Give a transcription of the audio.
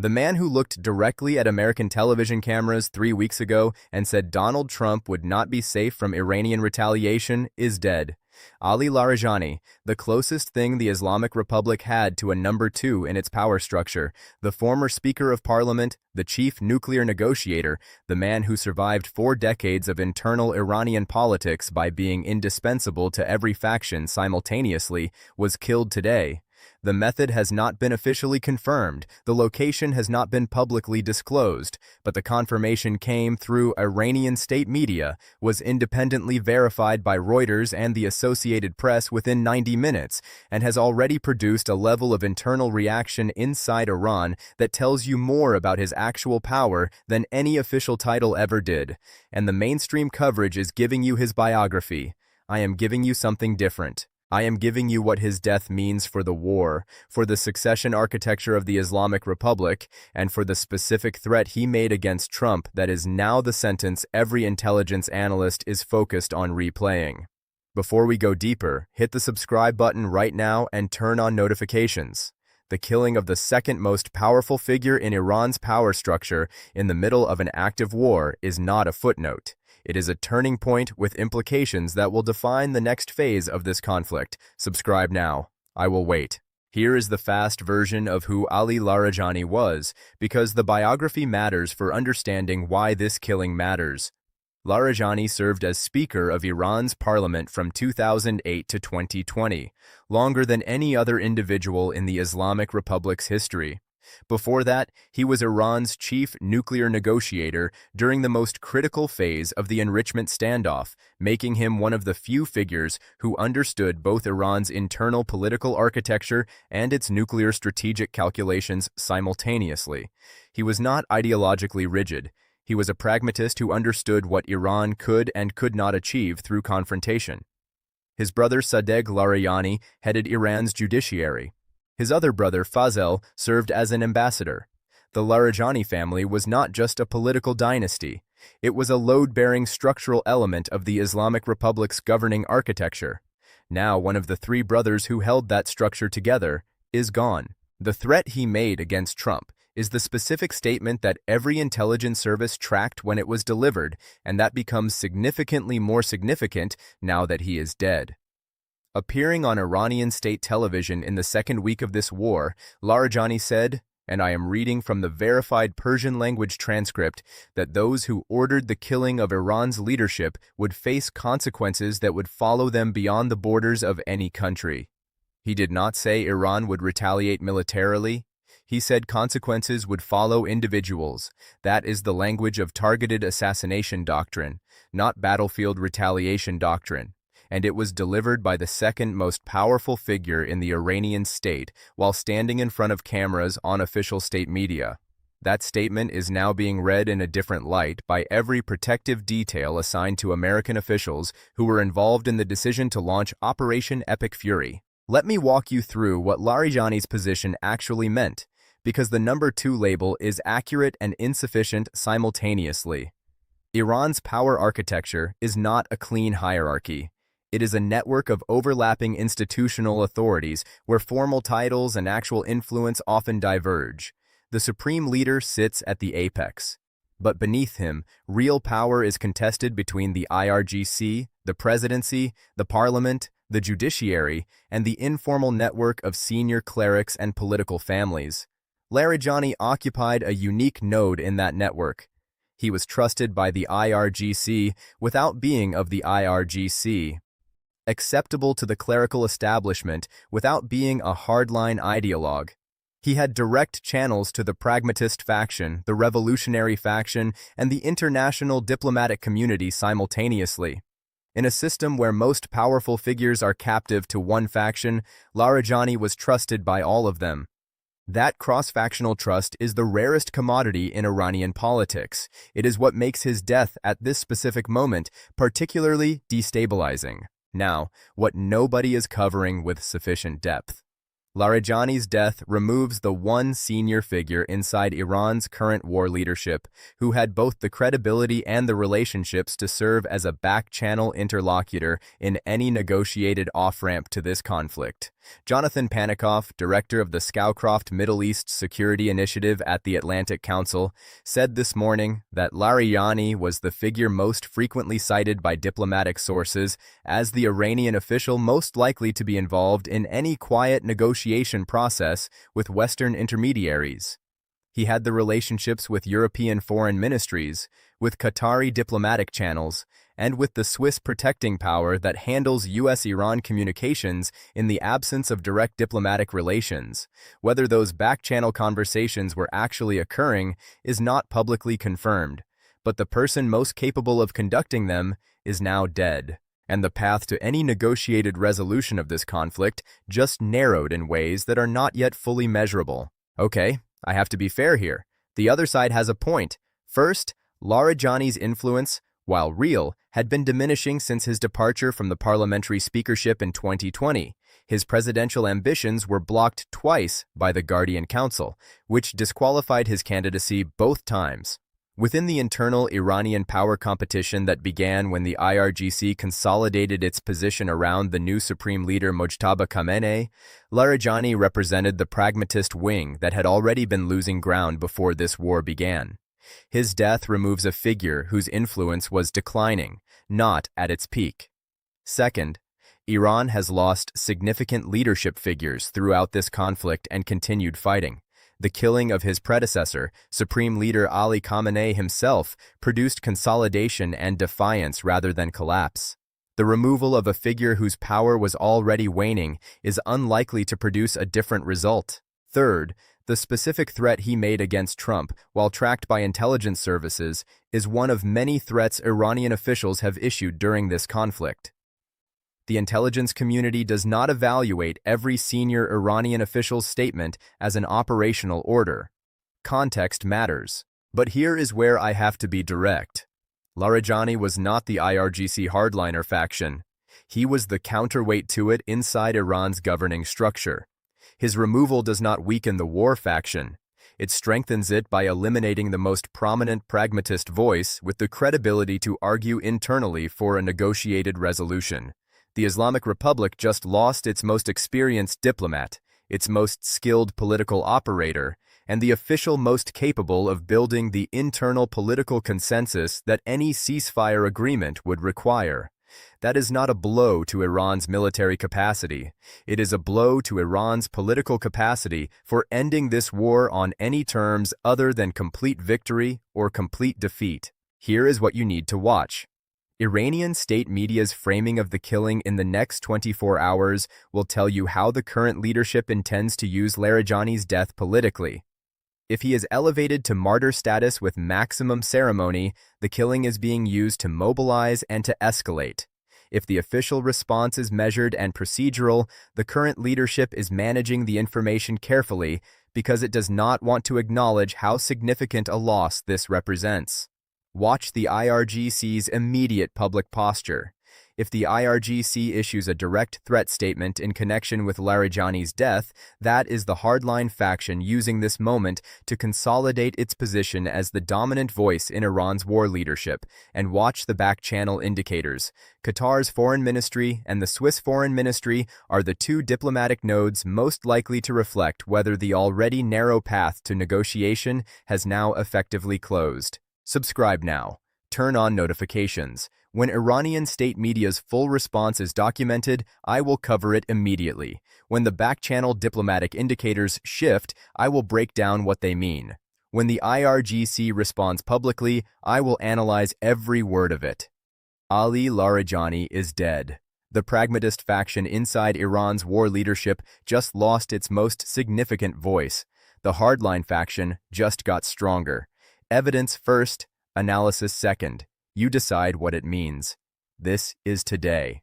The man who looked directly at American television cameras 3 weeks ago and said Donald Trump would not be safe from Iranian retaliation is dead. Ali Larijani, the closest thing the Islamic Republic had to a number two in its power structure, the former Speaker of Parliament, the chief nuclear negotiator, the man who survived 4 decades of internal Iranian politics by being indispensable to every faction simultaneously, was killed today. The method has not been officially confirmed, the location has not been publicly disclosed, but the confirmation came through Iranian state media, was independently verified by Reuters and the Associated Press within 90 minutes, and has already produced a level of internal reaction inside Iran that tells you more about his actual power than any official title ever did. And the mainstream coverage is giving you his biography. I am giving you something different. I am giving you what his death means for the war, for the succession architecture of the Islamic Republic, and for the specific threat he made against Trump that is now the sentence every intelligence analyst is focused on replaying. Before we go deeper, hit the subscribe button right now and turn on notifications. The killing of the second most powerful figure in Iran's power structure in the middle of an active war is not a footnote. It is a turning point with implications that will define the next phase of this conflict. Subscribe now. I will wait. Here is the fast version of who Ali Larijani was, because the biography matters for understanding why this killing matters. Larijani served as Speaker of Iran's parliament from 2008 to 2020, longer than any other individual in the Islamic Republic's history. Before that, he was Iran's chief nuclear negotiator during the most critical phase of the enrichment standoff, making him one of the few figures who understood both Iran's internal political architecture and its nuclear strategic calculations simultaneously. He was not ideologically rigid. He was a pragmatist who understood what Iran could and could not achieve through confrontation. His brother Sadegh Larijani headed Iran's judiciary. His other brother, Fazel, served as an ambassador. The Larijani family was not just a political dynasty. It was a load-bearing structural element of the Islamic Republic's governing architecture. Now, one of the three brothers who held that structure together is gone. The threat he made against Trump is the specific statement that every intelligence service tracked when it was delivered, and that becomes significantly more significant now that he is dead. Appearing on Iranian state television in the second week of this war, Larijani said, and I am reading from the verified Persian-language transcript, that those who ordered the killing of Iran's leadership would face consequences that would follow them beyond the borders of any country. He did not say Iran would retaliate militarily. He said consequences would follow individuals. That is the language of targeted assassination doctrine, not battlefield retaliation doctrine. And it was delivered by the second most powerful figure in the Iranian state while standing in front of cameras on official state media. That statement is now being read in a different light by every protective detail assigned to American officials who were involved in the decision to launch Operation Epic Fury. Let me walk you through what Larijani's position actually meant, because the number 2 label is accurate and insufficient simultaneously. Iran's power architecture is not a clean hierarchy. It is a network of overlapping institutional authorities where formal titles and actual influence often diverge. The supreme leader sits at the apex. But beneath him, real power is contested between the IRGC, the presidency, the parliament, the judiciary, and the informal network of senior clerics and political families. Larijani occupied a unique node in that network. He was trusted by the IRGC without being of the IRGC. Acceptable to the clerical establishment without being a hardline ideologue. He had direct channels to the pragmatist faction, the revolutionary faction, and the international diplomatic community simultaneously. In a system where most powerful figures are captive to one faction, Larijani was trusted by all of them. That cross-factional trust is the rarest commodity in Iranian politics. It is what makes his death at this specific moment particularly destabilizing. Now, what nobody is covering with sufficient depth. Larijani's death removes the one senior figure inside Iran's current war leadership who had both the credibility and the relationships to serve as a back-channel interlocutor in any negotiated off-ramp to this conflict. Jonathan Panikoff, director of the Scowcroft Middle East Security Initiative at the Atlantic Council, said this morning that Larijani was the figure most frequently cited by diplomatic sources as the Iranian official most likely to be involved in any quiet negotiation process with Western intermediaries. He had the relationships with European foreign ministries, with Qatari diplomatic channels, and with the Swiss protecting power that handles U.S.-Iran communications in the absence of direct diplomatic relations. Whether those back-channel conversations were actually occurring is not publicly confirmed, but the person most capable of conducting them is now dead, and the path to any negotiated resolution of this conflict just narrowed in ways that are not yet fully measurable. Okay, I have to be fair here. The other side has a point. First, Larijani's influence, while real, had been diminishing since his departure from the parliamentary speakership in 2020. His presidential ambitions were blocked twice by the Guardian Council, which disqualified his candidacy both times. Within the internal Iranian power competition that began when the IRGC consolidated its position around the new supreme leader Mojtaba Khamenei, Larijani represented the pragmatist wing that had already been losing ground before this war began. His death removes a figure whose influence was declining, not at its peak. Second, Iran has lost significant leadership figures throughout this conflict and continued fighting. The killing of his predecessor, Supreme Leader Ali Khamenei himself, produced consolidation and defiance rather than collapse. The removal of a figure whose power was already waning is unlikely to produce a different result. Third, the specific threat he made against Trump, while tracked by intelligence services, is one of many threats Iranian officials have issued during this conflict. The intelligence community does not evaluate every senior Iranian official's statement as an operational order. Context matters. But here is where I have to be direct. Larijani was not the IRGC hardliner faction. He was the counterweight to it inside Iran's governing structure. His removal does not weaken the war faction. It strengthens it by eliminating the most prominent pragmatist voice with the credibility to argue internally for a negotiated resolution. The Islamic Republic just lost its most experienced diplomat, its most skilled political operator, and the official most capable of building the internal political consensus that any ceasefire agreement would require. That is not a blow to Iran's military capacity. It is a blow to Iran's political capacity for ending this war on any terms other than complete victory or complete defeat. Here is what you need to watch. Iranian state media's framing of the killing in the next 24 hours will tell you how the current leadership intends to use Larijani's death politically. If he is elevated to martyr status with maximum ceremony, the killing is being used to mobilize and to escalate. If the official response is measured and procedural, the current leadership is managing the information carefully because it does not want to acknowledge how significant a loss this represents. Watch the IRGC's immediate public posture. If the IRGC issues a direct threat statement in connection with Larijani's death, that is the hardline faction using this moment to consolidate its position as the dominant voice in Iran's war leadership. And watch the back-channel indicators. Qatar's foreign ministry and the Swiss foreign ministry are the two diplomatic nodes most likely to reflect whether the already narrow path to negotiation has now effectively closed. Subscribe now. Turn on notifications. When Iranian state media's full response is documented, I will cover it immediately. When the back-channel diplomatic indicators shift, I will break down what they mean. When the IRGC responds publicly, I will analyze every word of it. Ali Larijani is dead. The pragmatist faction inside Iran's war leadership just lost its most significant voice. The hardline faction just got stronger. Evidence first, analysis second. You decide what it means. This is today.